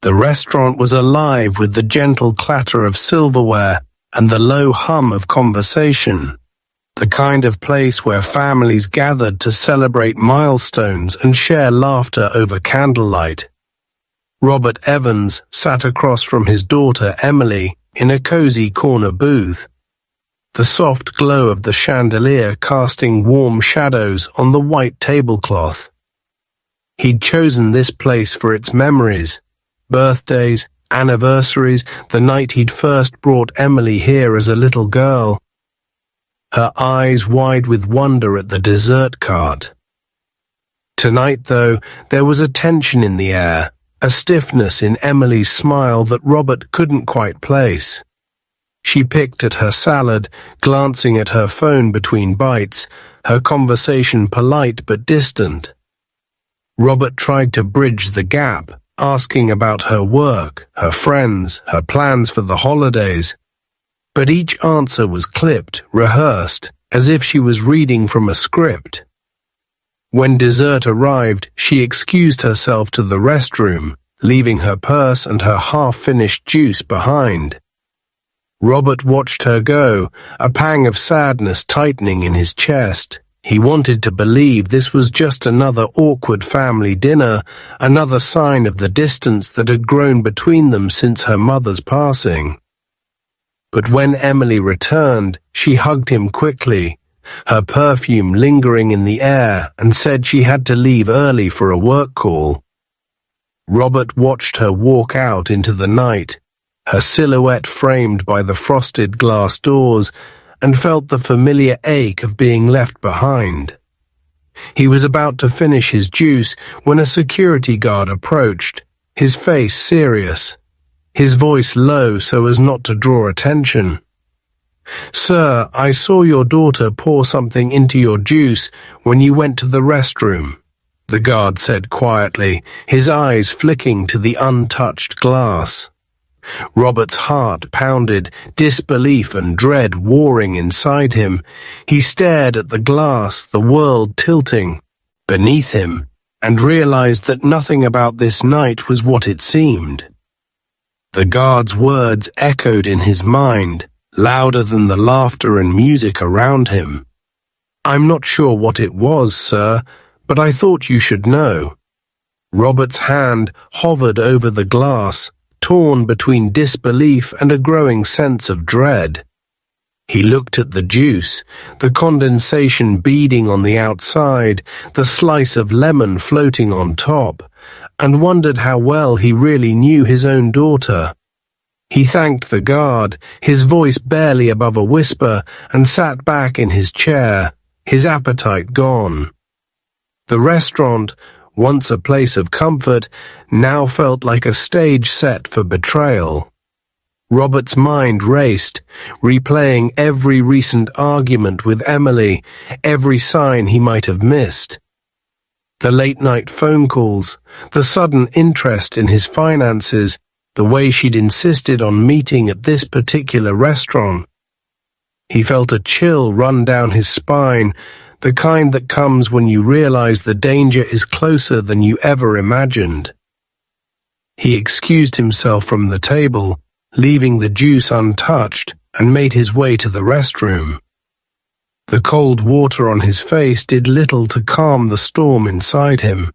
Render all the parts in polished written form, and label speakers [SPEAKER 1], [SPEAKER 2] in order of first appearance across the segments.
[SPEAKER 1] The restaurant was alive with the gentle clatter of silverware and the low hum of conversation, the kind of place where families gathered to celebrate milestones and share laughter over candlelight. Robert Evans sat across from his daughter Emily in a cozy corner booth, the soft glow of the chandelier casting warm shadows on the white tablecloth. He'd chosen this place for its memories, birthdays, anniversaries, the night he'd first brought Emily here as a little girl, her eyes wide with wonder at the dessert cart. Tonight, though, there was a tension in the air, a stiffness in Emily's smile that Robert couldn't quite place. She picked at her salad, glancing at her phone between bites, her conversation polite but distant. Robert tried to bridge the gap, asking about her work, her friends, her plans for the holidays. But each answer was clipped, rehearsed, as if she was reading from a script. When dessert arrived, she excused herself to the restroom, leaving her purse and her half-finished juice behind. Robert watched her go, a pang of sadness tightening in his chest. He wanted to believe this was just another awkward family dinner, another sign of the distance that had grown between them since her mother's passing. But when Emily returned, she hugged him quickly, her perfume lingering in the air, and said she had to leave early for a work call. Robert watched her walk out into the night, her silhouette framed by the frosted glass doors, and felt the familiar ache of being left behind. He was about to finish his juice when a security guard approached, his face serious, his voice low so as not to draw attention. "Sir, I saw your daughter pour something into your juice when you went to the restroom," the guard said quietly, his eyes flicking to the untouched glass. Robert's heart pounded, disbelief and dread warring inside him. He stared at the glass, the world tilting beneath him, and realized that nothing about this night was what it seemed. The guard's words echoed in his mind, louder than the laughter and music around him. "I'm not sure what it was, sir, but I thought you should know." Robert's hand hovered over the glass, torn between disbelief and a growing sense of dread. He looked at the juice, the condensation beading on the outside, the slice of lemon floating on top, and wondered how well he really knew his own daughter. He thanked the guard, his voice barely above a whisper, and sat back in his chair, his appetite gone. The restaurant, once a place of comfort, now felt like a stage set for betrayal. Robert's mind raced, replaying every recent argument with Emily, every sign he might have missed. The late-night phone calls, the sudden interest in his finances, the way she'd insisted on meeting at this particular restaurant. He felt a chill run down his spine, the kind that comes when you realize the danger is closer than you ever imagined. He excused himself from the table, leaving the juice untouched, and made his way to the restroom. The cold water on his face did little to calm the storm inside him.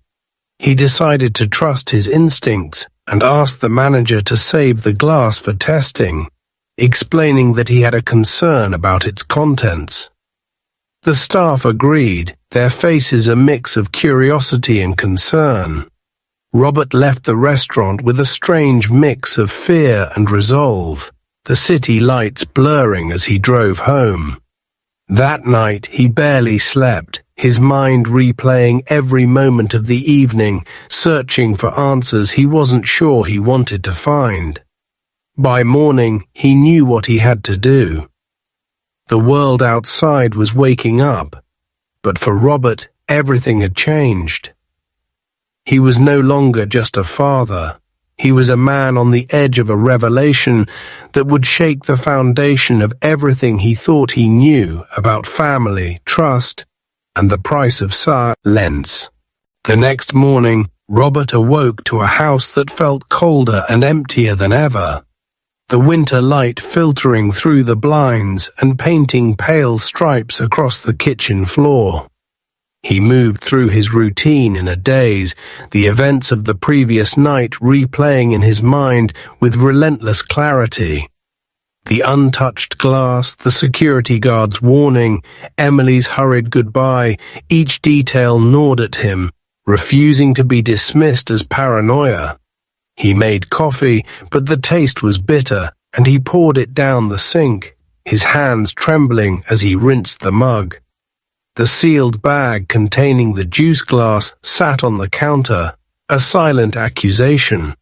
[SPEAKER 1] He decided to trust his instincts and asked the manager to save the glass for testing, explaining that he had a concern about its contents. The staff agreed, their faces a mix of curiosity and concern. Robert left the restaurant with a strange mix of fear and resolve, the city lights blurring as he drove home. That night he barely slept, his mind replaying every moment of the evening, searching for answers he wasn't sure he wanted to find. By morning, he knew what he had to do. The world outside was waking up, but for Robert, everything had changed. He was no longer just a father. He was a man on the edge of a revelation that would shake the foundation of everything he thought he knew about family, trust, and the price of silence. The next morning, Robert awoke to a house that felt colder and emptier than ever, the winter light filtering through the blinds and painting pale stripes across the kitchen floor. He moved through his routine in a daze, the events of the previous night replaying in his mind with relentless clarity. The untouched glass, the security guard's warning, Emily's hurried goodbye, each detail gnawed at him, refusing to be dismissed as paranoia. He made coffee, but the taste was bitter, and he poured it down the sink, his hands trembling as he rinsed the mug. The sealed bag containing the juice glass sat on the counter, a silent accusation.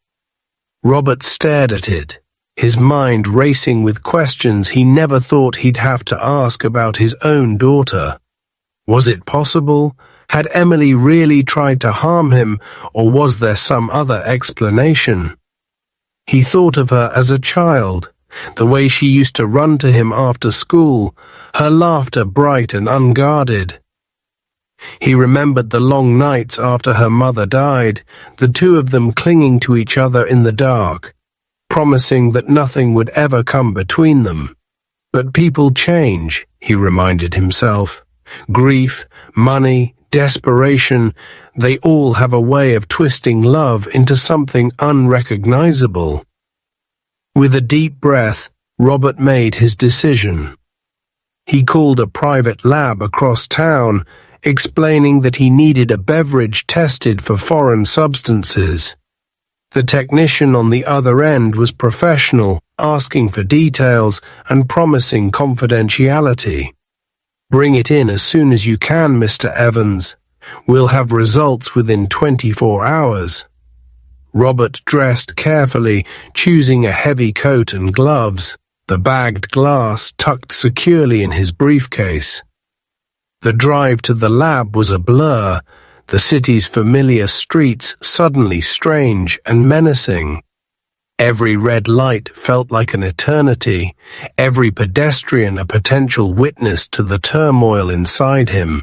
[SPEAKER 1] Robert stared at it, his mind racing with questions he never thought he'd have to ask about his own daughter. Was it possible? Had Emily really tried to harm him, or was there some other explanation? He thought of her as a child, the way she used to run to him after school, her laughter bright and unguarded. He remembered the long nights after her mother died, the two of them clinging to each other in the dark, promising that nothing would ever come between them. But people change, he reminded himself. Grief, money, desperation, they all have a way of twisting love into something unrecognizable. With a deep breath, Robert made his decision. He called a private lab across town, explaining that he needed a beverage tested for foreign substances. The technician on the other end was professional, asking for details and promising confidentiality. "Bring it in as soon as you can, Mr. Evans. We'll have results within 24 hours. Robert dressed carefully, choosing a heavy coat and gloves, the bagged glass tucked securely in his briefcase. The drive to the lab was a blur, the city's familiar streets suddenly strange and menacing. Every red light felt like an eternity, every pedestrian a potential witness to the turmoil inside him.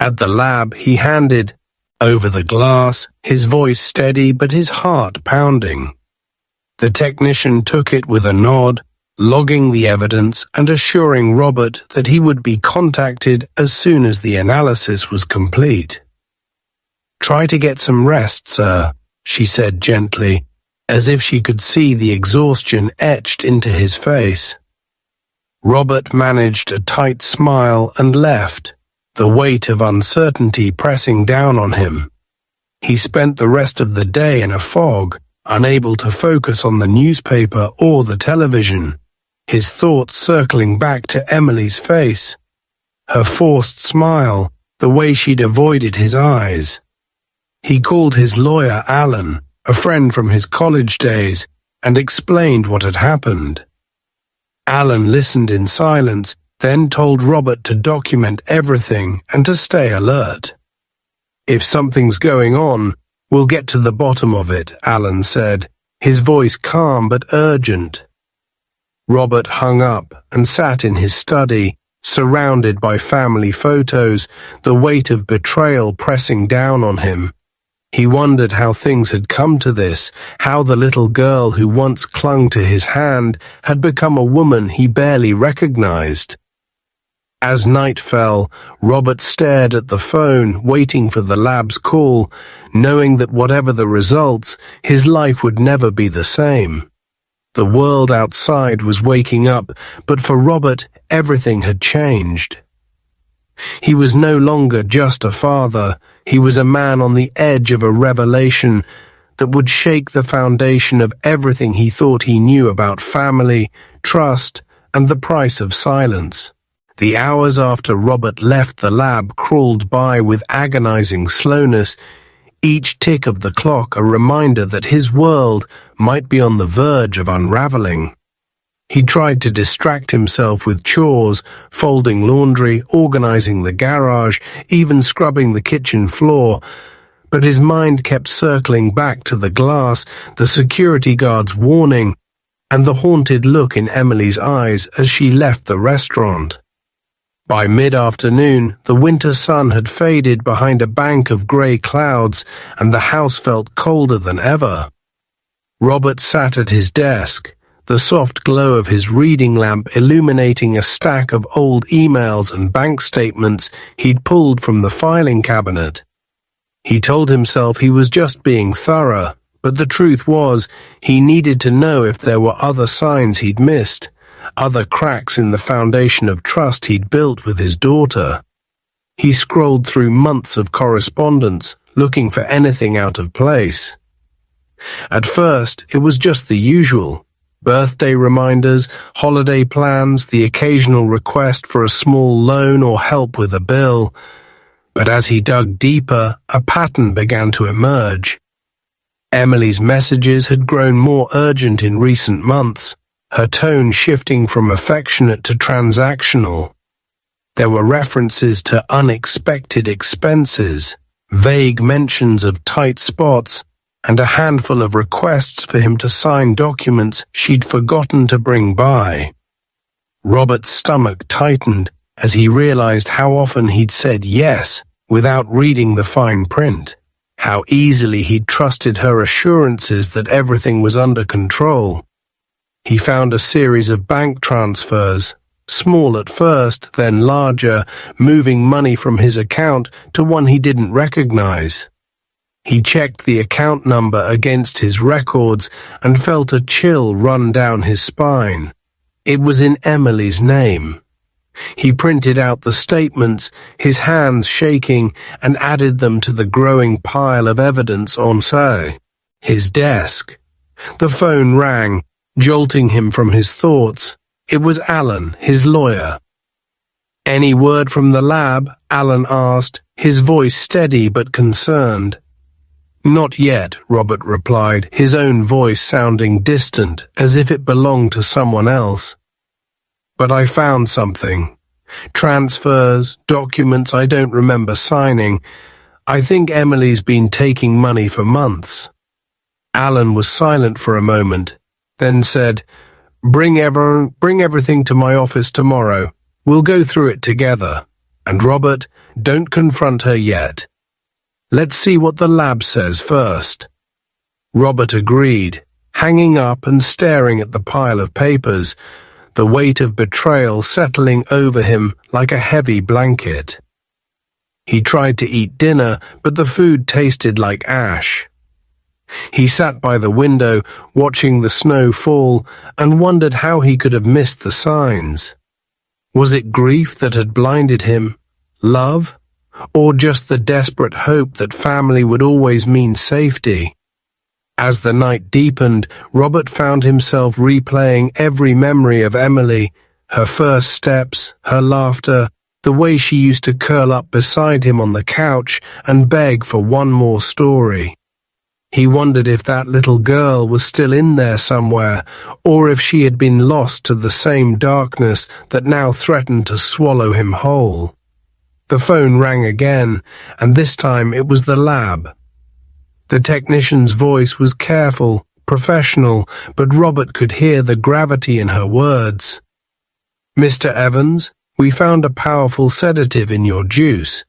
[SPEAKER 1] At the lab, he handed over the glass, his voice steady but his heart pounding. The technician took it with a nod, logging the evidence and assuring Robert that he would be contacted as soon as the analysis was complete. "Try to get some rest, sir," she said gently, as if she could see the exhaustion etched into his face. Robert managed a tight smile and left, the weight of uncertainty pressing down on him. He spent the rest of the day in a fog, unable to focus on the newspaper or the television, his thoughts circling back to Emily's face, her forced smile, the way she'd avoided his eyes. He called his lawyer Alan, a friend from his college days, and explained what had happened. Alan listened in silence, then told Robert to document everything and to stay alert. "If something's going on, we'll get to the bottom of it," Alan said, his voice calm but urgent. Robert hung up and sat in his study, surrounded by family photos, the weight of betrayal pressing down on him. He wondered how things had come to this, how the little girl who once clung to his hand had become a woman he barely recognized. As night fell, Robert stared at the phone, waiting for the lab's call, knowing that whatever the results, his life would never be the same. The world outside was waking up, but for Robert, everything had changed. He was no longer just a father, he was a man on the edge of a revelation that would shake the foundation of everything he thought he knew about family, trust, and the price of silence. The hours after Robert left the lab crawled by with agonizing slowness, each tick of the clock a reminder that his world might be on the verge of unraveling. He tried to distract himself with chores, folding laundry, organizing the garage, even scrubbing the kitchen floor, but his mind kept circling back to the glass, the security guard's warning, and the haunted look in Emily's eyes as she left the restaurant. By mid-afternoon, the winter sun had faded behind a bank of grey clouds, and the house felt colder than ever. Robert sat at his desk, the soft glow of his reading lamp illuminating a stack of old emails and bank statements he'd pulled from the filing cabinet. He told himself he was just being thorough, but the truth was he needed to know if there were other signs he'd missed, other cracks in the foundation of trust he'd built with his daughter. He scrolled through months of correspondence, looking for anything out of place. At first, it was just the usual. Birthday reminders, holiday plans, the occasional request for a small loan or help with a bill. But as he dug deeper, a pattern began to emerge. Emily's messages had grown more urgent in recent months, her tone shifting from affectionate to transactional. There were references to unexpected expenses, vague mentions of tight spots, and a handful of requests for him to sign documents she'd forgotten to bring by. Robert's stomach tightened as he realized how often he'd said yes without reading the fine print, how easily he'd trusted her assurances that everything was under control. He found a series of bank transfers, small at first, then larger, moving money from his account to one he didn't recognize. He checked the account number against his records and felt a chill run down his spine. It was in Emily's name. He printed out the statements, his hands shaking, and added them to the growing pile of evidence on his desk. The phone rang, jolting him from his thoughts. It was Alan, his lawyer. "Any word from the lab?" Alan asked, his voice steady but concerned. "Not yet," Robert replied, his own voice sounding distant, as if it belonged to someone else. "But I found something. Transfers, documents I don't remember signing. I think Emily's been taking money for months." Alan was silent for a moment, then said, Bring everything to my office tomorrow. We'll go through it together. And Robert, don't confront her yet. Let's see what the lab says first." Robert agreed, hanging up and staring at the pile of papers, the weight of betrayal settling over him like a heavy blanket. He tried to eat dinner, but the food tasted like ash. He sat by the window, watching the snow fall, and wondered how he could have missed the signs. Was it grief that had blinded him? Love? Or just the desperate hope that family would always mean safety? As the night deepened, Robert found himself replaying every memory of Emily, her first steps, her laughter, the way she used to curl up beside him on the couch and beg for one more story. He wondered if that little girl was still in there somewhere, or if she had been lost to the same darkness that now threatened to swallow him whole. The phone rang again, and this time it was the lab. The technician's voice was careful, professional, but Robert could hear the gravity in her words. "Mr. Evans, we found a powerful sedative in your juice.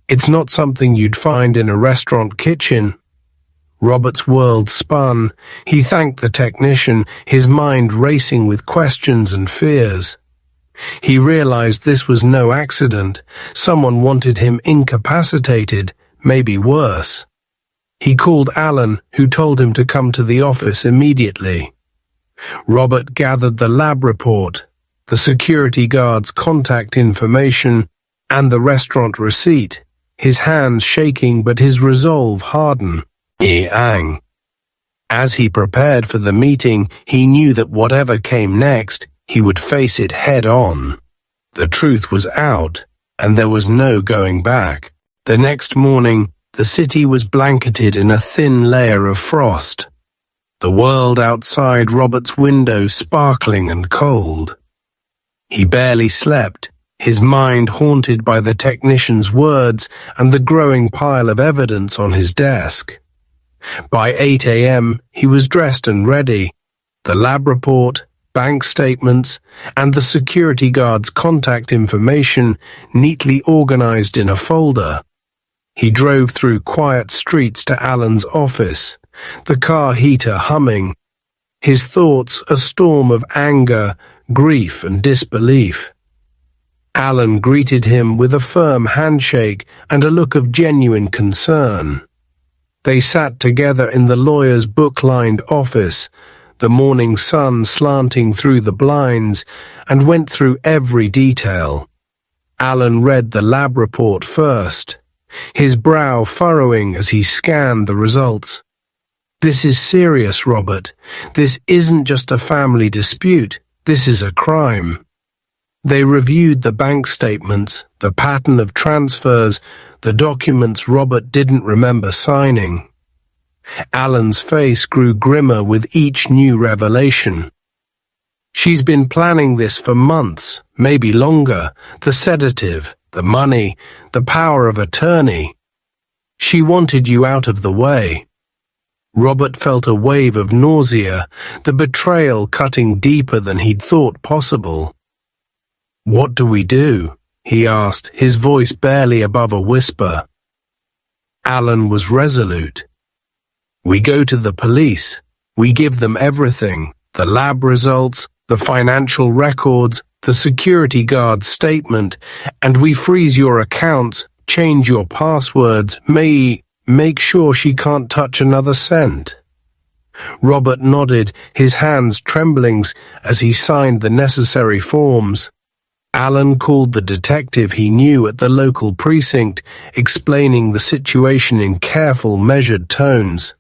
[SPEAKER 1] It's not something you'd find in a restaurant kitchen." Robert's world spun. He thanked the technician, his mind racing with questions and fears. He realized this was no accident. Someone wanted him incapacitated, maybe worse. He called Alan, who told him to come to the office immediately. Robert gathered the lab report, the security guard's contact information, and the restaurant receipt, his hands shaking but his resolve hardened. As he prepared for the meeting, he knew that whatever came next, he would face it head-on. The truth was out, and there was no going back. The next morning, the city was blanketed in a thin layer of frost. The world outside Robert's window sparkling and cold. He barely slept, his mind haunted by the technician's words and the growing pile of evidence on his desk. By 8 a.m., he was dressed and ready, the lab report, bank statements, and the security guard's contact information neatly organized in a folder. He drove through quiet streets to Alan's office, the car heater humming, his thoughts a storm of anger, grief, and disbelief. Alan greeted him with a firm handshake and a look of genuine concern. They sat together in the lawyer's book-lined office, the morning sun slanting through the blinds, and went through every detail. Alan read the lab report first, his brow furrowing as he scanned the results. "This is serious, Robert. This isn't just a family dispute. This is a crime." They reviewed the bank statements, the pattern of transfers, the documents Robert didn't remember signing. Alan's face grew grimmer with each new revelation. "She's been planning this for months, maybe longer. The sedative, the money, the power of attorney. She wanted you out of the way." Robert felt a wave of nausea, the betrayal cutting deeper than he'd thought possible. "What do we do?" he asked, his voice barely above a whisper. Alan was resolute. "We go to the police. We give them everything, the lab results, the financial records, the security guard's statement, and we freeze your accounts, change your passwords, make sure she can't touch another cent." Robert nodded, his hands trembling as he signed the necessary forms. Alan called the detective he knew at the local precinct, explaining the situation in careful, measured tones.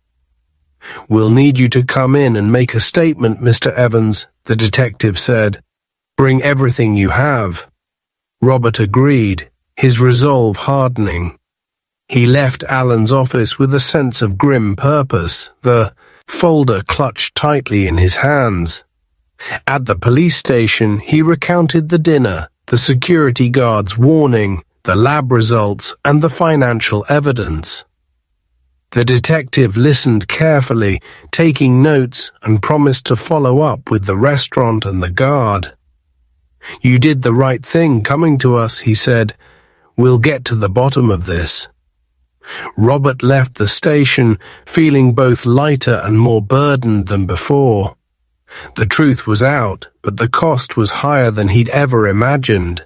[SPEAKER 1] "We'll need you to come in and make a statement, Mr. Evans," the detective said. "Bring everything you have." Robert agreed, his resolve hardening. He left Alan's office with a sense of grim purpose, the folder clutched tightly in his hands. At the police station, he recounted the dinner, the security guard's warning, the lab results, and the financial evidence. The detective listened carefully, taking notes, and promised to follow up with the restaurant and the guard. "You did the right thing coming to us," he said. "We'll get to the bottom of this." Robert left the station, feeling both lighter and more burdened than before. The truth was out, but the cost was higher than he'd ever imagined.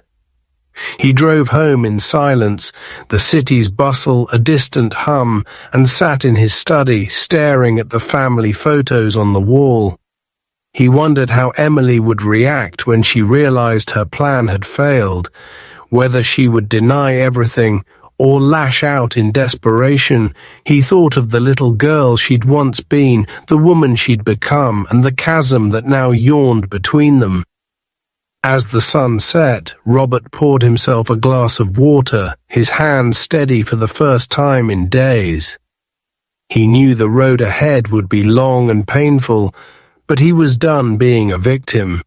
[SPEAKER 1] He drove home in silence, the city's bustle a distant hum, and sat in his study, staring at the family photos on the wall. He wondered how Emily would react when she realized her plan had failed, whether she would deny everything or lash out in desperation. He thought of the little girl she'd once been, the woman she'd become, and the chasm that now yawned between them. As the sun set, Robert poured himself a glass of water, his hand steady for the first time in days. He knew the road ahead would be long and painful, but he was done being a victim.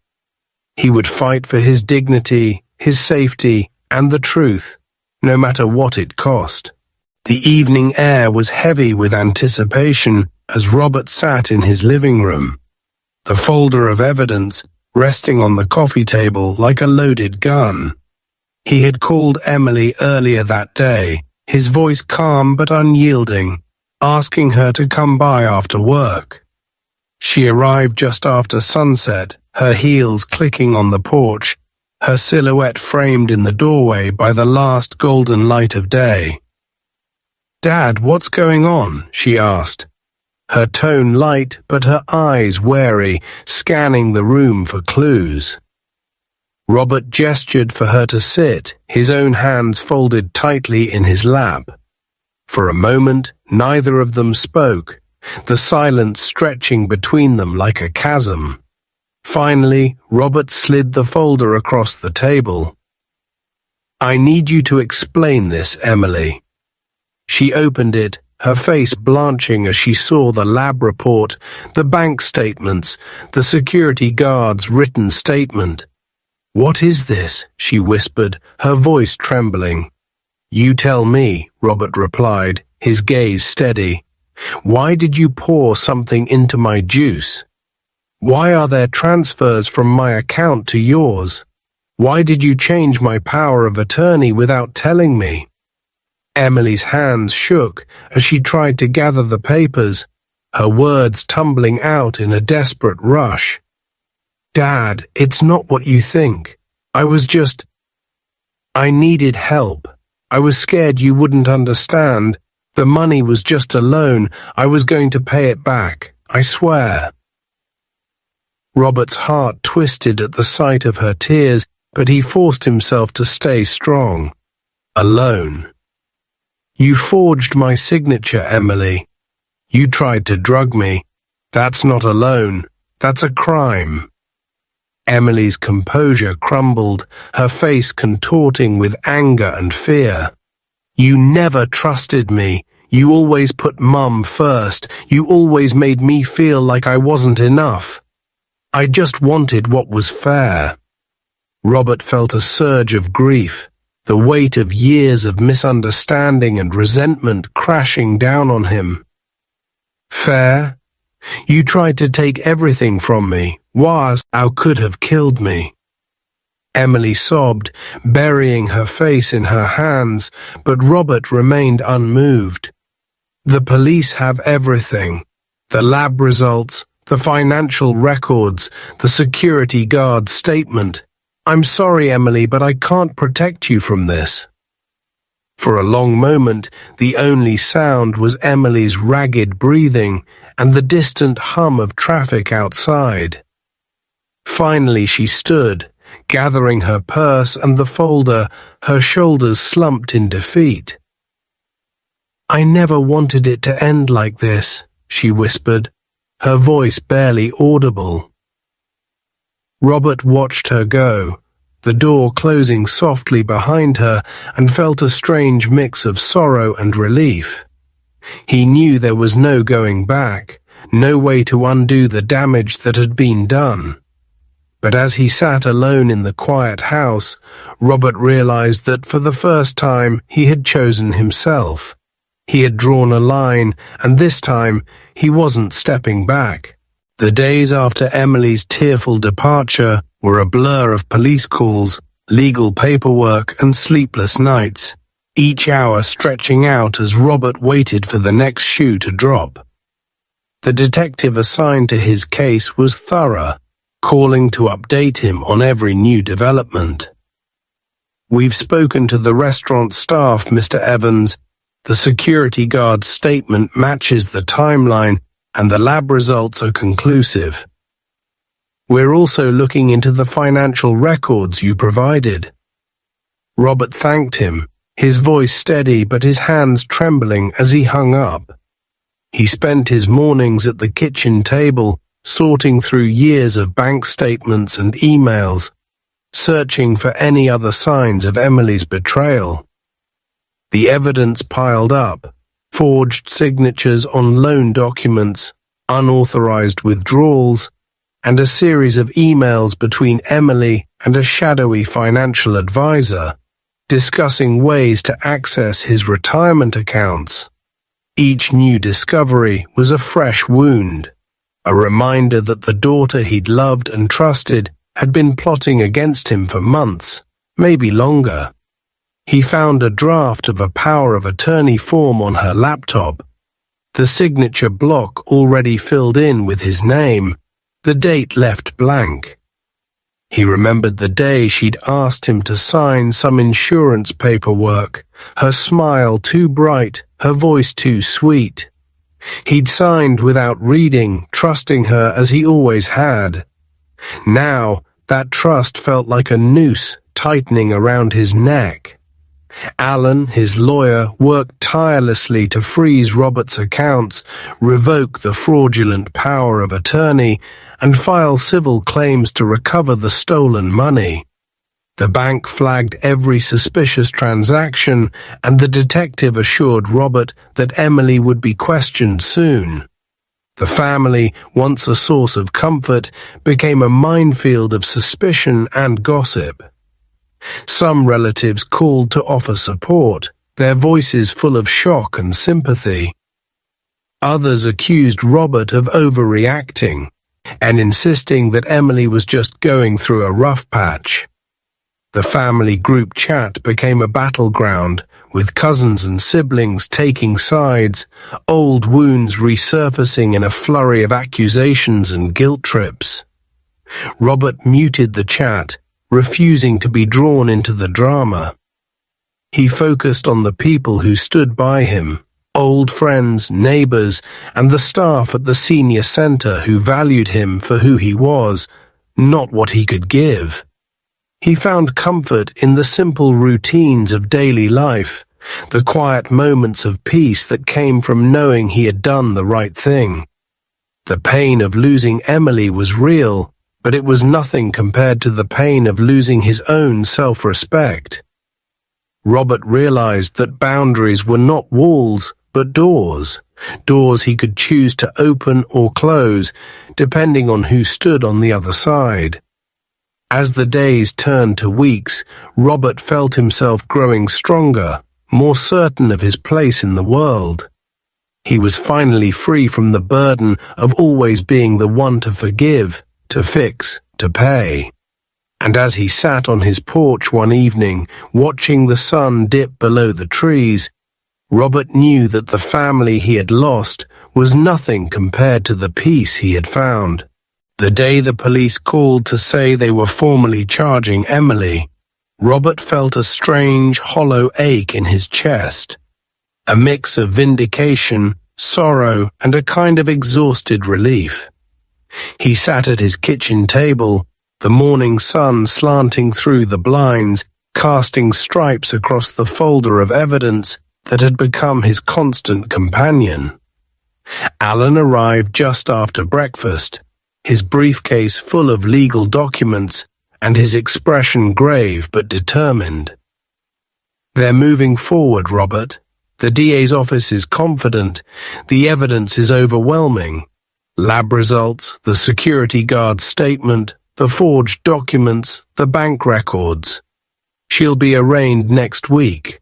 [SPEAKER 1] He would fight for his dignity, his safety, and the truth, no matter what it cost. The evening air was heavy with anticipation as Robert sat in his living room, the folder of evidence resting on the coffee table like a loaded gun. He had called Emily earlier that day, his voice calm but unyielding, asking her to come by after work. She arrived just after sunset, her heels clicking on the porch, her silhouette framed in the doorway by the last golden light of day. "Dad, what's going on?" she asked, her tone light but her eyes wary, scanning the room for clues. Robert gestured for her to sit, his own hands folded tightly in his lap. For a moment, neither of them spoke, the silence stretching between them like a chasm. Finally, Robert slid the folder across the table. "I need you to explain this, Emily." She opened it, her face blanching as she saw the lab report, the bank statements, the security guard's written statement. "What is this?" she whispered, her voice trembling. "You tell me," Robert replied, his gaze steady. "Why did you pour something into my juice?" Why are there transfers from my account to yours? Why did you change my power of attorney without telling me? Emily's hands shook as she tried to gather the papers, her words tumbling out in a desperate rush. Dad, it's not what you think. I needed help. I was scared you wouldn't understand. The money was just a loan. I was going to pay it back, I swear. Robert's heart twisted at the sight of her tears, but he forced himself to stay strong. A loan. You forged my signature, Emily. You tried to drug me. That's not a loan. That's a crime. Emily's composure crumbled, her face contorting with anger and fear. You never trusted me. You always put Mum first. You always made me feel like I wasn't enough. I just wanted what was fair. Robert felt a surge of grief, the weight of years of misunderstanding and resentment crashing down on him. Fair? You tried to take everything from me. Thou could have killed me. Emily sobbed, burying her face in her hands, but Robert remained unmoved. The police have everything. The lab results, the financial records, the security guard's statement. I'm sorry, Emily, but I can't protect you from this. For a long moment, the only sound was Emily's ragged breathing and the distant hum of traffic outside. Finally she stood, gathering her purse and the folder, her shoulders slumped in defeat. I never wanted it to end like this, she whispered, her voice barely audible. Robert watched her go, the door closing softly behind her, and felt a strange mix of sorrow and relief. He knew there was no going back, no way to undo the damage that had been done. But as he sat alone in the quiet house, Robert realized that for the first time he had chosen himself. He had drawn a line, and this time he wasn't stepping back. The days after Emily's tearful departure were a blur of police calls, legal paperwork, and sleepless nights, each hour stretching out as Robert waited for the next shoe to drop. The detective assigned to his case was thorough, calling to update him on every new development. We've spoken to the restaurant staff, Mr. Evans. The security guard's statement matches the timeline, and the lab results are conclusive. We're also looking into the financial records you provided. Robert thanked him, his voice steady but his hands trembling as he hung up. He spent his mornings at the kitchen table, sorting through years of bank statements and emails, searching for any other signs of Emily's betrayal. The evidence piled up, forged signatures on loan documents, unauthorized withdrawals, and a series of emails between Emily and a shadowy financial advisor, discussing ways to access his retirement accounts. Each new discovery was a fresh wound, a reminder that the daughter he'd loved and trusted had been plotting against him for months, maybe longer. He found a draft of a power of attorney form on her laptop, the signature block already filled in with his name, the date left blank. He remembered the day she'd asked him to sign some insurance paperwork, her smile too bright, her voice too sweet. He'd signed without reading, trusting her as he always had. Now, that trust felt like a noose tightening around his neck. Alan, his lawyer, worked tirelessly to freeze Robert's accounts, revoke the fraudulent power of attorney, and file civil claims to recover the stolen money. The bank flagged every suspicious transaction, and the detective assured Robert that Emily would be questioned soon. The family, once a source of comfort, became a minefield of suspicion and gossip. Some relatives called to offer support, their voices full of shock and sympathy. Others accused Robert of overreacting, and insisting that Emily was just going through a rough patch. The family group chat became a battleground, with cousins and siblings taking sides, old wounds resurfacing in a flurry of accusations and guilt trips. Robert muted the chat, refusing to be drawn into the drama. He focused on the people who stood by him, old friends, neighbors, and the staff at the senior center who valued him for who he was, not what he could give. He found comfort in the simple routines of daily life, the quiet moments of peace that came from knowing he had done the right thing. The pain of losing Emily was real, but it was nothing compared to the pain of losing his own self-respect. Robert realized that boundaries were not walls, but doors he could choose to open or close, depending on who stood on the other side. As the days turned to weeks, Robert felt himself growing stronger, more certain of his place in the world. He was finally free from the burden of always being the one to forgive, to fix, to pay. And as he sat on his porch one evening, watching the sun dip below the trees, Robert knew that the family he had lost was nothing compared to the peace he had found. The day the police called to say they were formally charging Emily, Robert felt a strange, hollow ache in his chest, a mix of vindication, sorrow, and a kind of exhausted relief. He sat at his kitchen table, the morning sun slanting through the blinds, casting stripes across the folder of evidence that had become his constant companion. Alan arrived just after breakfast, his briefcase full of legal documents, and his expression grave but determined. "They're moving forward, Robert. The DA's office is confident. The evidence is overwhelming. Lab results, the security guard's statement, the forged documents, the bank records. She'll be arraigned next week."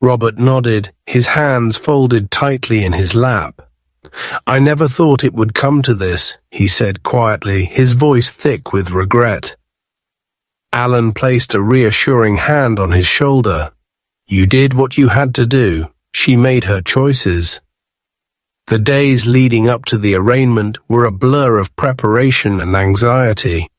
[SPEAKER 1] Robert nodded, his hands folded tightly in his lap. "I never thought it would come to this," he said quietly, his voice thick with regret. Alan placed a reassuring hand on his shoulder. "You did what you had to do. She made her choices." The days leading up to the arraignment were a blur of preparation and anxiety.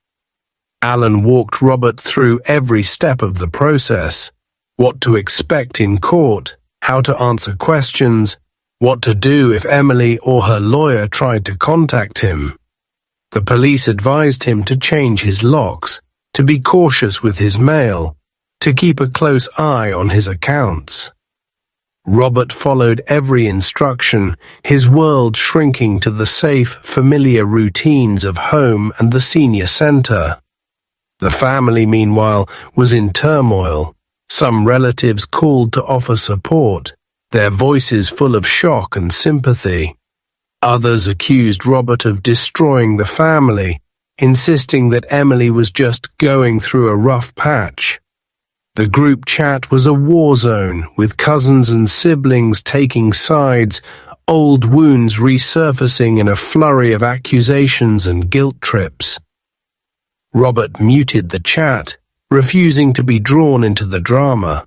[SPEAKER 1] Alan walked Robert through every step of the process, what to expect in court, how to answer questions, what to do if Emily or her lawyer tried to contact him. The police advised him to change his locks, to be cautious with his mail, to keep a close eye on his accounts. Robert followed every instruction, his world shrinking to the safe, familiar routines of home and the senior center. The family, meanwhile, was in turmoil. Some relatives called to offer support, their voices full of shock and sympathy. Others accused Robert of destroying the family, insisting that Emily was just going through a rough patch. The group chat was a war zone, with cousins and siblings taking sides, old wounds resurfacing in a flurry of accusations and guilt trips. Robert muted the chat, refusing to be drawn into the drama.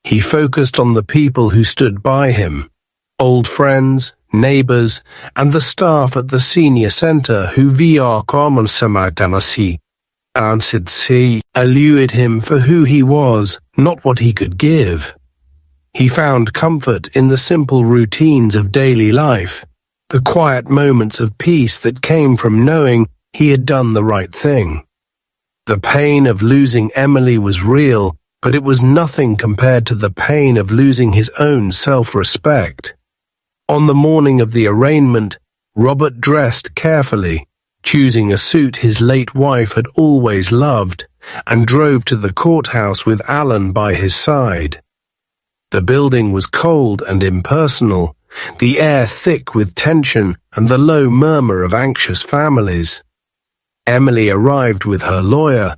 [SPEAKER 1] He focused on the people who stood by him, old friends, neighbors, and the staff at the senior center who allured him for who he was, not what he could give. He found comfort in the simple routines of daily life, the quiet moments of peace that came from knowing he had done the right thing. The pain of losing Emily was real, but it was nothing compared to the pain of losing his own self-respect. On the morning of the arraignment, Robert dressed carefully, choosing a suit his late wife had always loved, and drove to the courthouse with Alan by his side. The building was cold and impersonal, the air thick with tension and the low murmur of anxious families. Emily arrived with her lawyer,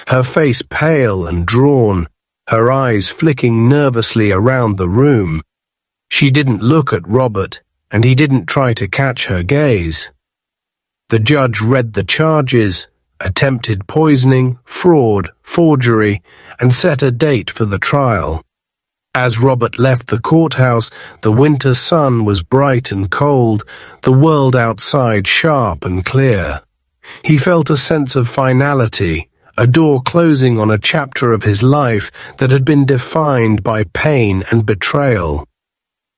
[SPEAKER 1] her face pale and drawn, her eyes flicking nervously around the room. She didn't look at Robert, and he didn't try to catch her gaze. The judge read the charges: attempted poisoning, fraud, forgery, and set a date for the trial. As Robert left the courthouse, the winter sun was bright and cold, the world outside sharp and clear. He felt a sense of finality, a door closing on a chapter of his life that had been defined by pain and betrayal.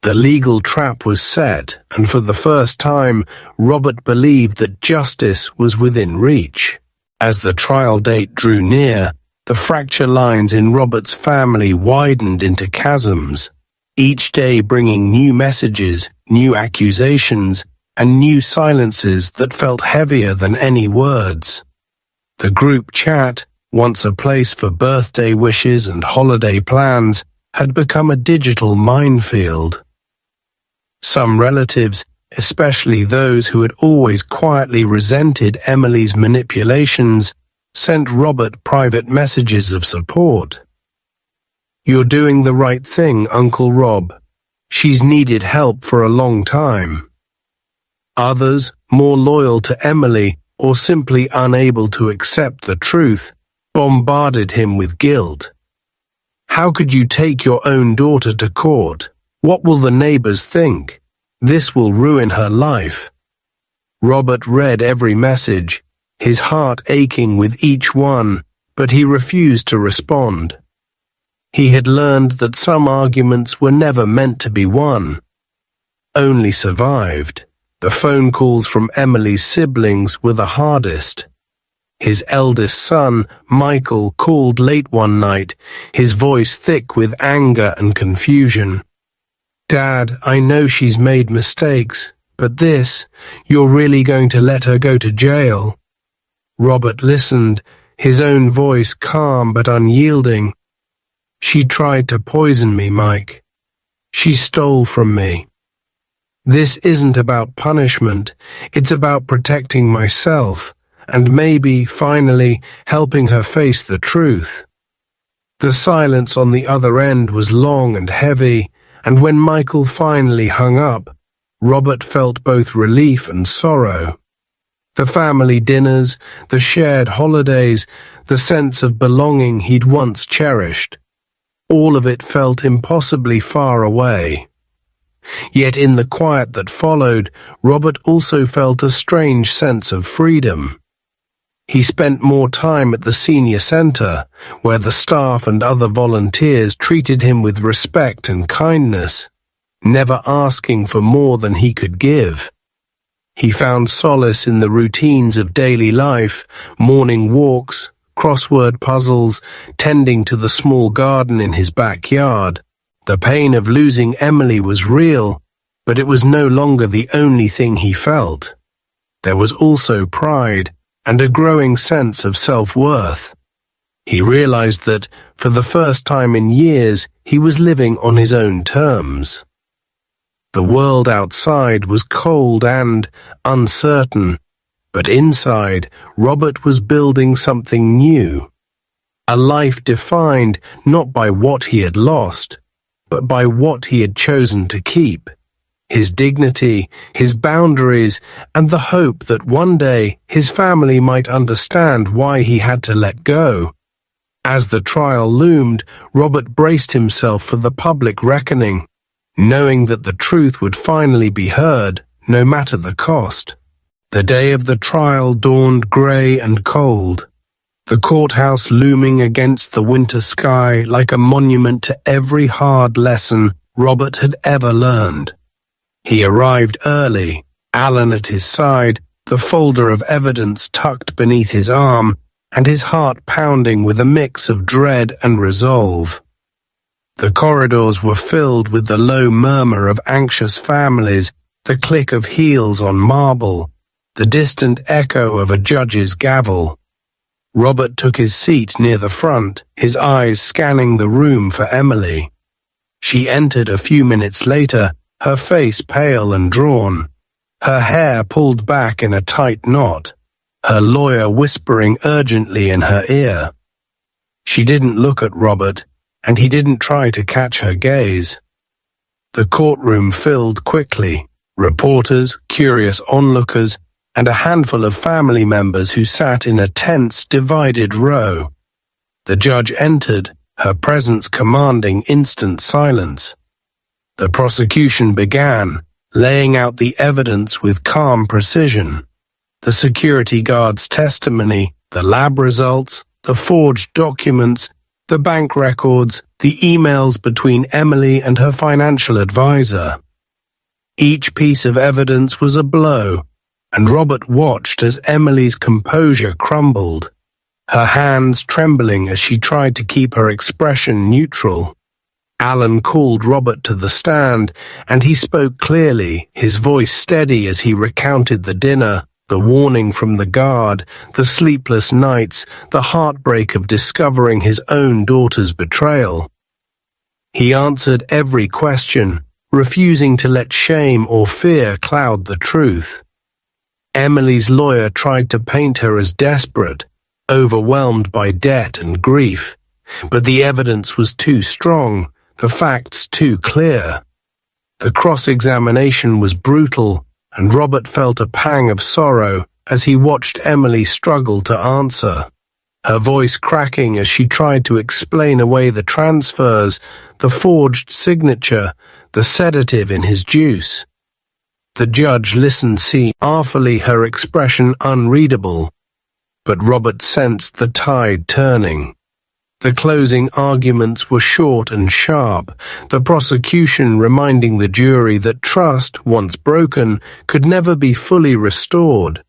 [SPEAKER 1] The legal trap was set, and for the first time, Robert believed that justice was within reach. As the trial date drew near, the fracture lines in Robert's family widened into chasms, each day bringing new messages, new accusations, and new silences that felt heavier than any words. The group chat, once a place for birthday wishes and holiday plans, had become a digital minefield. Some relatives, especially those who had always quietly resented Emily's manipulations, sent Robert private messages of support. "You're doing the right thing, Uncle Rob. She's needed help for a long time." Others, more loyal to Emily or simply unable to accept the truth, bombarded him with guilt. "How could you take your own daughter to court? What will the neighbors think? This will ruin her life." Robert read every message, his heart aching with each one, but he refused to respond. He had learned that some arguments were never meant to be won, only survived. The phone calls from Emily's siblings were the hardest. His eldest son, Michael, called late one night, his voice thick with anger and confusion. "Dad, I know she's made mistakes, but you're really going to let her go to jail?" Robert listened, his own voice calm but unyielding. "She tried to poison me, Mike. She stole from me. This isn't about punishment, it's about protecting myself, and maybe, finally, helping her face the truth." The silence on the other end was long and heavy, and when Michael finally hung up, Robert felt both relief and sorrow. The family dinners, the shared holidays, the sense of belonging he'd once cherished, all of it felt impossibly far away. Yet in the quiet that followed, Robert also felt a strange sense of freedom. He spent more time at the senior center, where the staff and other volunteers treated him with respect and kindness, never asking for more than he could give. He found solace in the routines of daily life, morning walks, crossword puzzles, tending to the small garden in his backyard. The pain of losing Emily was real, but it was no longer the only thing he felt. There was also pride and a growing sense of self-worth. He realized that, for the first time in years, he was living on his own terms. The world outside was cold and uncertain, but inside, Robert was building something new. A life defined not by what he had lost, but by what he had chosen to keep. His dignity, his boundaries, and the hope that one day his family might understand why he had to let go. As the trial loomed, Robert braced himself for the public reckoning, knowing that the truth would finally be heard, no matter the cost. The day of the trial dawned grey and cold, the courthouse looming against the winter sky like a monument to every hard lesson Robert had ever learned. He arrived early, Alan at his side, the folder of evidence tucked beneath his arm, and his heart pounding with a mix of dread and resolve. The corridors were filled with the low murmur of anxious families, the click of heels on marble, the distant echo of a judge's gavel. Robert took his seat near the front, his eyes scanning the room for Emily. She entered a few minutes later, her face pale and drawn, her hair pulled back in a tight knot, her lawyer whispering urgently in her ear. She didn't look at Robert, and he didn't try to catch her gaze. The courtroom filled quickly, reporters, curious onlookers, and a handful of family members who sat in a tense, divided row. The judge entered, her presence commanding instant silence. The prosecution began, laying out the evidence with calm precision. The security guard's testimony, the lab results, the forged documents, the bank records, the emails between Emily and her financial advisor. Each piece of evidence was a blow, and Robert watched as Emily's composure crumbled, her hands trembling as she tried to keep her expression neutral. Alan called Robert to the stand, and he spoke clearly, his voice steady as he recounted the dinner, the warning from the guard, the sleepless nights, the heartbreak of discovering his own daughter's betrayal. He answered every question, refusing to let shame or fear cloud the truth. Emily's lawyer tried to paint her as desperate, overwhelmed by debt and grief, but the evidence was too strong, the facts too clear. The cross-examination was brutal, and Robert felt a pang of sorrow as he watched Emily struggle to answer, her voice cracking as she tried to explain away the transfers, the forged signature, the sedative in his juice. The judge listened, seeing artfully, her expression unreadable, but Robert sensed the tide turning. The closing arguments were short and sharp, the prosecution reminding the jury that trust, once broken, could never be fully restored.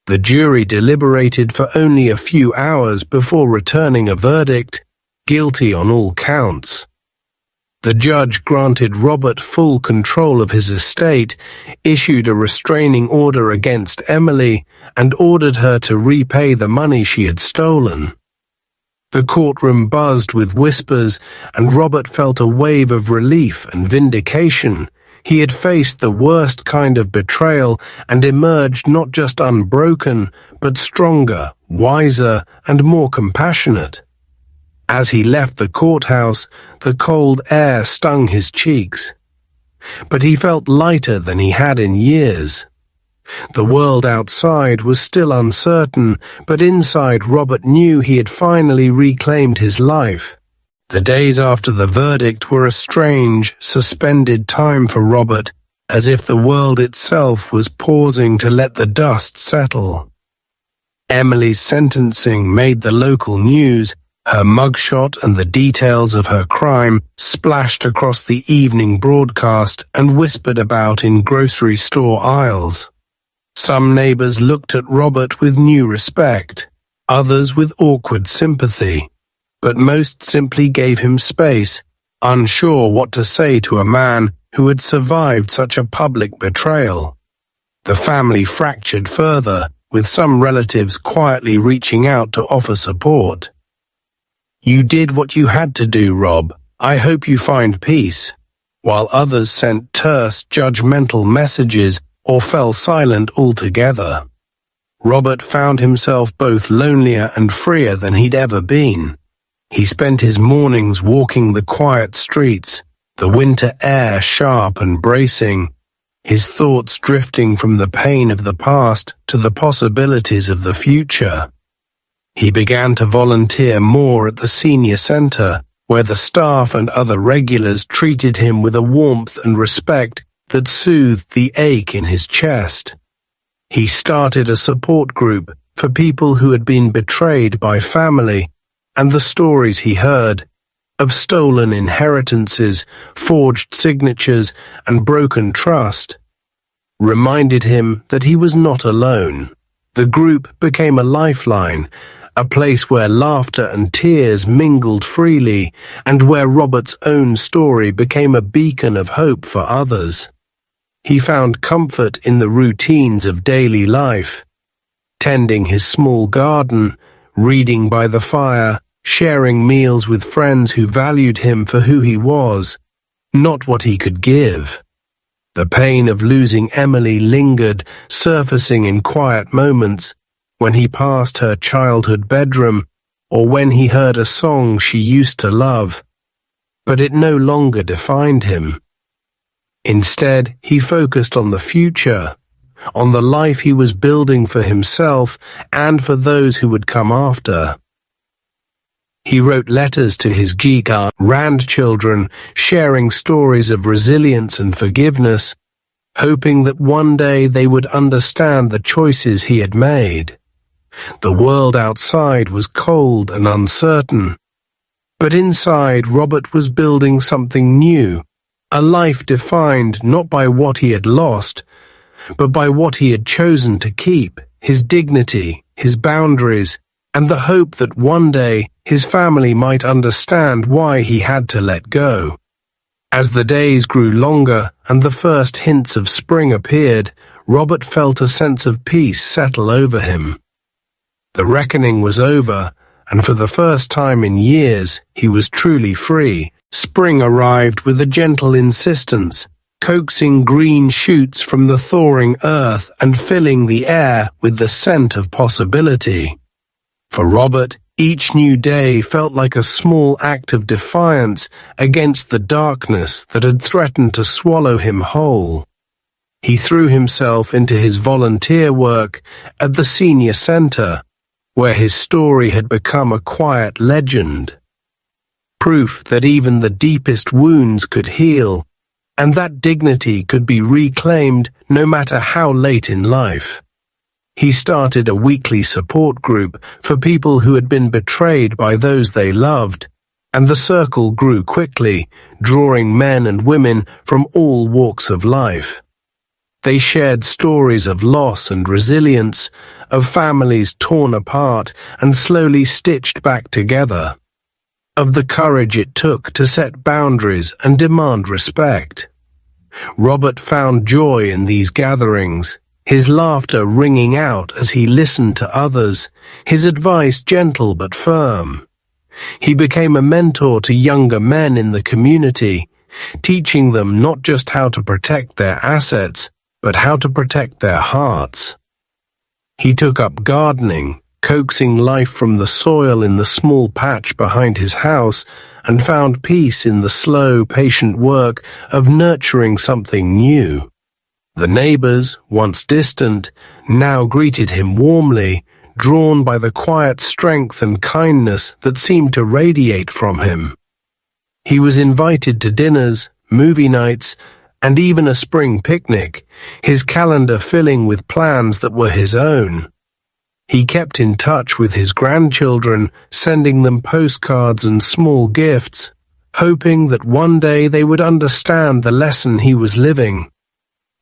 [SPEAKER 1] The jury deliberated for only a few hours before returning a verdict, guilty on all counts. The judge granted Robert full control of his estate, issued a restraining order against Emily, and ordered her to repay the money she had stolen. The courtroom buzzed with whispers, and Robert felt a wave of relief and vindication. He had faced the worst kind of betrayal and emerged not just unbroken, but stronger, wiser, and more compassionate. As he left the courthouse, the cold air stung his cheeks. But he felt lighter than he had in years. The world outside was still uncertain, but inside Robert knew he had finally reclaimed his life. The days after the verdict were a strange, suspended time for Robert, as if the world itself was pausing to let the dust settle. Emily's sentencing made the local news. Her mugshot and the details of her crime splashed across the evening broadcast and whispered about in grocery store aisles. Some neighbors looked at Robert with new respect, others with awkward sympathy, but most simply gave him space, unsure what to say to a man who had survived such a public betrayal. The family fractured further, with some relatives quietly reaching out to offer support. "You did what you had to do, Rob. I hope you find peace," while others sent terse, judgmental messages or fell silent altogether. Robert found himself both lonelier and freer than he'd ever been. He spent his mornings walking the quiet streets, the winter air sharp and bracing, his thoughts drifting from the pain of the past to the possibilities of the future. He began to volunteer more at the senior center, where the staff and other regulars treated him with a warmth and respect that soothed the ache in his chest. He started a support group for people who had been betrayed by family, and the stories he heard of stolen inheritances, forged signatures, and broken trust reminded him that he was not alone. The group became a lifeline, a place where laughter and tears mingled freely, and where Robert's own story became a beacon of hope for others. He found comfort in the routines of daily life, tending his small garden, reading by the fire, sharing meals with friends who valued him for who he was, not what he could give. The pain of losing Emily lingered, surfacing in quiet moments, when he passed her childhood bedroom, or when he heard a song she used to love, but it no longer defined him. Instead, he focused on the future, on the life he was building for himself and for those who would come after. He wrote letters to his grandchildren, sharing stories of resilience and forgiveness, hoping that one day they would understand the choices he had made. The world outside was cold and uncertain, but inside Robert was building something new, a life defined not by what he had lost, but by what he had chosen to keep, his dignity, his boundaries, and the hope that one day his family might understand why he had to let go. As the days grew longer and the first hints of spring appeared, Robert felt a sense of peace settle over him. The reckoning was over, and for the first time in years he was truly free. Spring arrived with a gentle insistence, coaxing green shoots from the thawing earth and filling the air with the scent of possibility. For Robert, each new day felt like a small act of defiance against the darkness that had threatened to swallow him whole. He threw himself into his volunteer work at the senior center, where his story had become a quiet legend. Proof that even the deepest wounds could heal, and that dignity could be reclaimed no matter how late in life. He started a weekly support group for people who had been betrayed by those they loved, and the circle grew quickly, drawing men and women from all walks of life. They shared stories of loss and resilience, of families torn apart and slowly stitched back together, of the courage it took to set boundaries and demand respect. Robert found joy in these gatherings, his laughter ringing out as he listened to others, his advice gentle but firm. He became a mentor to younger men in the community, teaching them not just how to protect their assets, but how to protect their hearts. He took up gardening, coaxing life from the soil in the small patch behind his house, and found peace in the slow, patient work of nurturing something new. The neighbors, once distant, now greeted him warmly, drawn by the quiet strength and kindness that seemed to radiate from him. He was invited to dinners, movie nights, and even a spring picnic, his calendar filling with plans that were his own. He kept in touch with his grandchildren, sending them postcards and small gifts, hoping that one day they would understand the lesson he was living.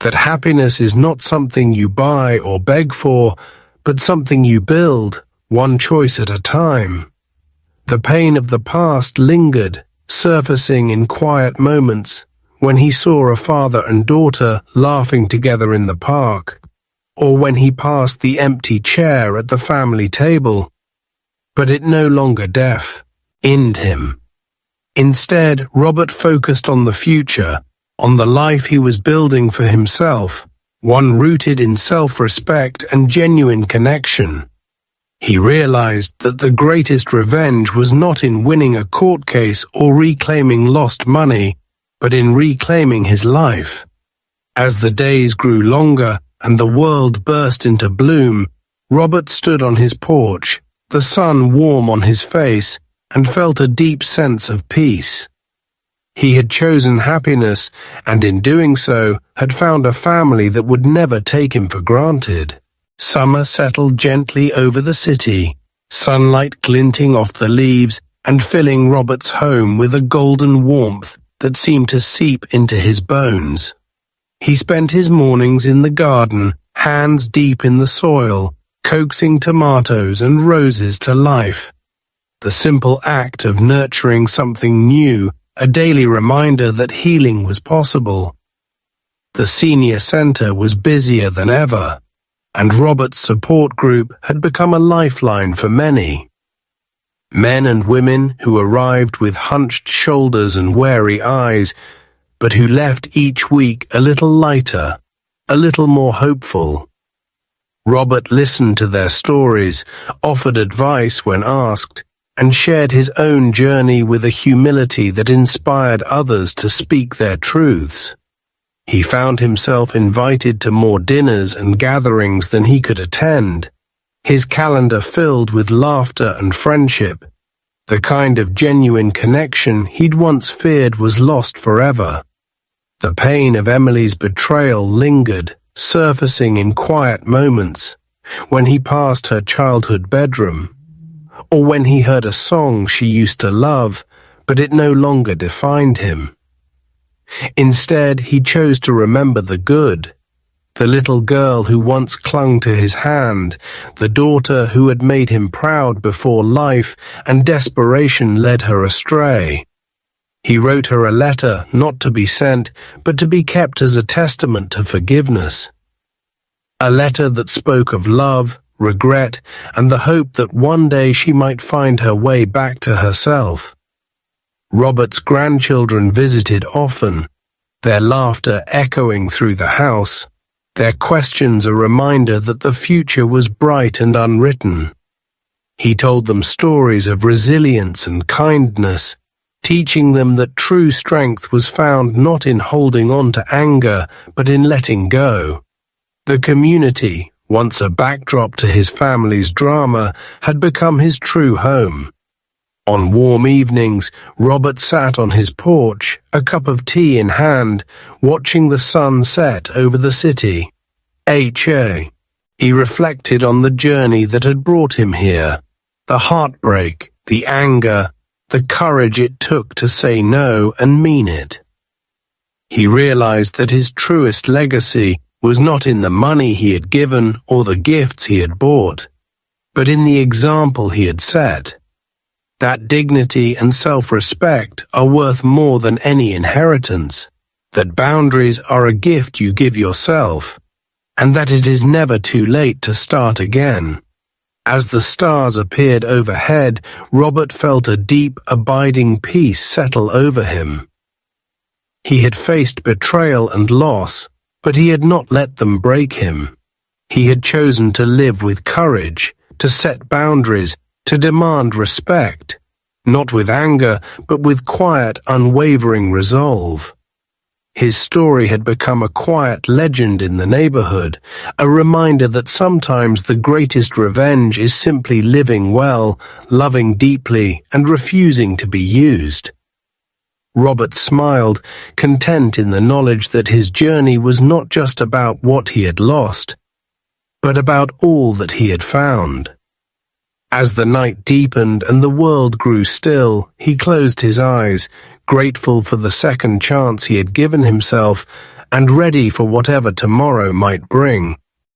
[SPEAKER 1] That happiness is not something you buy or beg for, but something you build, one choice at a time. The pain of the past lingered, surfacing in quiet moments, when he saw a father and daughter laughing together in the park, or when he passed the empty chair at the family table. But it no longer defined him. Instead, Robert focused on the future, on the life he was building for himself, one rooted in self-respect and genuine connection. He realized that the greatest revenge was not in winning a court case or reclaiming lost money, but in reclaiming his life. As the days grew longer and the world burst into bloom, Robert stood on his porch, the sun warm on his face, and felt a deep sense of peace. He had chosen happiness, and in doing so, had found a family that would never take him for granted. Summer settled gently over the city, sunlight glinting off the leaves and filling Robert's home with a golden warmth that seemed to seep into his bones. He spent his mornings in the garden, hands deep in the soil, coaxing tomatoes and roses to life. The simple act of nurturing something new, a daily reminder that healing was possible. The senior center was busier than ever, and Robert's support group had become a lifeline for many. Men and women who arrived with hunched shoulders and wary eyes, but who left each week a little lighter, a little more hopeful. Robert listened to their stories, offered advice when asked, and shared his own journey with a humility that inspired others to speak their truths. He found himself invited to more dinners and gatherings than he could attend, his calendar filled with laughter and friendship, the kind of genuine connection he'd once feared was lost forever. The pain of Emily's betrayal lingered, surfacing in quiet moments, when he passed her childhood bedroom, or when he heard a song she used to love, but it no longer defined him. Instead, he chose to remember the good, the little girl who once clung to his hand, the daughter who had made him proud before life and desperation led her astray. He wrote her a letter not to be sent, but to be kept as a testament to forgiveness. A letter that spoke of love, regret, and the hope that one day she might find her way back to herself. Robert's grandchildren visited often, their laughter echoing through the house, their questions a reminder that the future was bright and unwritten. He told them stories of resilience and kindness, teaching them that true strength was found not in holding on to anger, but in letting go. The community, once a backdrop to his family's drama, had become his true home. On warm evenings, Robert sat on his porch, a cup of tea in hand, watching the sun set over the city. He reflected on the journey that had brought him here, the heartbreak, the anger, the courage it took to say no and mean it. He realized that his truest legacy was not in the money he had given or the gifts he had bought, but in the example he had set. That dignity and self-respect are worth more than any inheritance, that boundaries are a gift you give yourself, and that it is never too late to start again. As the stars appeared overhead, Robert felt a deep, abiding peace settle over him. He had faced betrayal and loss, but he had not let them break him. He had chosen to live with courage, to set boundaries, to demand respect, not with anger, but with quiet, unwavering resolve. His story had become a quiet legend in the neighborhood, a reminder that sometimes the greatest revenge is simply living well, loving deeply, and refusing to be used. Robert smiled, content in the knowledge that his journey was not just about what he had lost, but about all that he had found. As the night deepened and the world grew still, he closed his eyes, grateful for the second chance he had given himself and ready for whatever tomorrow might bring.